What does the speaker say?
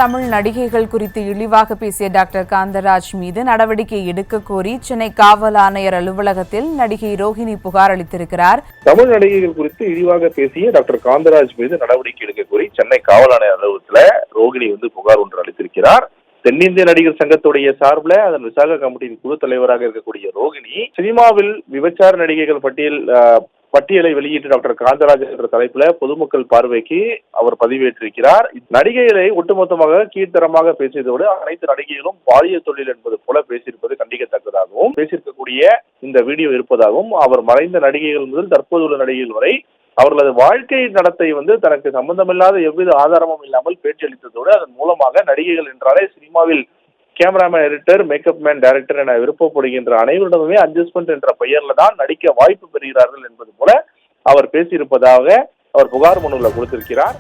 தமிழ் நடிகைகள் குறித்து இழிவாக பேசிய டாக்டர் காந்தராஜ் மீது நடவடிக்கை எடுக்க கோரி சென்னை காவல் ஆணையர் அலுவலகத்தில் நடிகை ரோஹிணி புகார் அளித்திருக்கிறார். தமிழ் நடிகைகள் குறித்து இழிவாக பேசிய டாக்டர் காந்தராஜ் மீது நடவடிக்கை எடுக்க கோரி சென்னை காவல் ஆணையர் அலுவலகத்தில் ரோஹிணி புகார் ஒன்று அளித்திருக்கிறார். தென்னிந்திய நடிகர் சங்கத்துடைய சார்பில் அதன் விசாக கமிட்டியின் குழு தலைவராக இருக்கக்கூடிய ரோஹிணி சினிமாவில் விபச்சார நடிகைகள் பட்டியலை வெளியிட்டு டாக்டர் காந்தராஜ் என்ற தலைப்புல பொதுமக்கள் பார்வைக்கு அவர் பதிவேற்றிருக்கிறார். நடிகைகளை ஒட்டுமொத்தமாக கீழ்த்தரமாக பேசியதோடு அனைத்து நடிகைகளும் பாலியல் தொழில் என்பது போல பேசியிருப்பது கண்டிக்கத்தக்கதாகவும் பேசியிருக்கக்கூடிய இந்த வீடியோ இருப்பதாகவும் அவர் மறைந்த நடிகைகள் முதல் தற்போதுள்ள நடிகைகள் வரை அவர்களது வாழ்க்கை நடத்தை தனக்கு சம்பந்தமில்லாத எவ்வித ஆதாரமும் இல்லாமல் பேச்சளித்ததோடு அதன் மூலமாக நடிகைகள் என்றாலே சினிமாவில் cameraman, editor, makeup man, director என விருப்பப்படுகின்ற அனைவரிடமுமே அட்ஜஸ்ட்மெண்ட் என்ற பெயர்ல தான் நடிக்க வாய்ப்பு பெறுகிறார்கள் என்பது போல அவர் பேசியிருப்பதாக அவர் புகார் மனுவில் கொடுத்திருக்கிறார்.